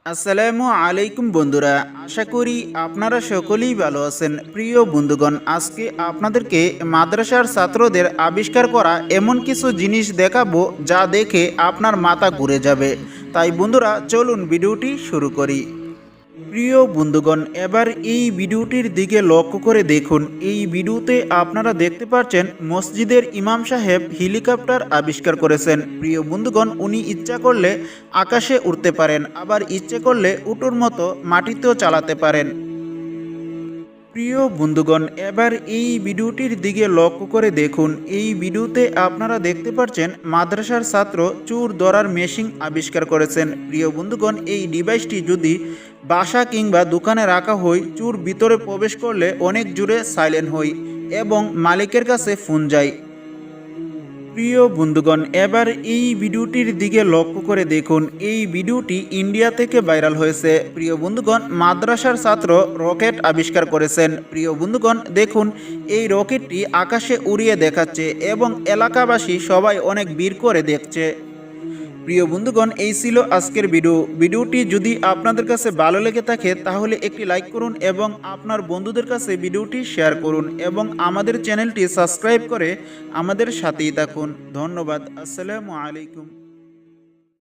আসসালামু আলাইকুম বন্ধুরা, আশা করি আপনারা সকলেই ভালো আছেন। প্রিয় বন্ধুগণ, আজকে আপনাদেরকে মাদ্রাসার ছাত্রদের আবিষ্কার করা এমন কিছু জিনিস দেখাবো যা দেখে আপনার মাথা ঘুরে যাবে। তাই বন্ধুরা, চলুন ভিডিওটি শুরু করি। প্রিয় বন্ধুগণ, এবার এই ভিডিওটির দিকে লক্ষ্য করে দেখুন। এই ভিডিওতে আপনারা দেখতে পাচ্ছেন মসজিদের ইমাম সাহেব হেলিকপ্টার আবিষ্কার করেছেন। প্রিয় বন্ধুগণ, উনি ইচ্ছা করলে আকাশে উড়তে পারেন, আবার ইচ্ছে করলে উটুর মতো মাটিতেও চালাতে পারেন। প্রিয় বন্ধুগণ, এবার এই ভিডিওটির দিকে লক্ষ্য করে দেখুন। এই ভিডিওতে আপনারা দেখতে পাচ্ছেন মাদ্রাসার ছাত্র চোর ধরার মেশিন আবিষ্কার করেছেন। প্রিয় বন্ধুগণ, এই ডিভাইসটি যদি বাসা কিংবা দোকানে রাখা হয়, চোর ভিতরে প্রবেশ করলে অনেক জোরে সাইলেন্ট হয় এবং মালিকের কাছে ফোন যায়। প্রিয় বন্ধুগণ, এবার এই ভিডিওটির দিকে লক্ষ্য করে দেখুন। এই ভিডিওটি ইন্ডিয়া থেকে ভাইরাল হয়েছে। প্রিয় বন্ধুগণ, মাদ্রাসার ছাত্র রকেট আবিষ্কার করেছেন। প্রিয় বন্ধুগণ, দেখুন এই রকেটটি আকাশে উড়িয়ে দেখাচ্ছে এবং এলাকাবাসী সবাই অনেক ভিড় করে দেখছে। প্রিয় বন্ধুগণ, এই ছিল আজকের ভিডিওটি যদি আপনাদের কাছে ভালো লেগে থাকে তাহলে একটি লাইক করুন এবং আপনার বন্ধুদের কাছে ভিডিওটি শেয়ার করুন এবং আমাদের চ্যানেলটি সাবস্ক্রাইব করে আমাদের সাথেই থাকুন। ধন্যবাদ। আসসালামু আলাইকুম।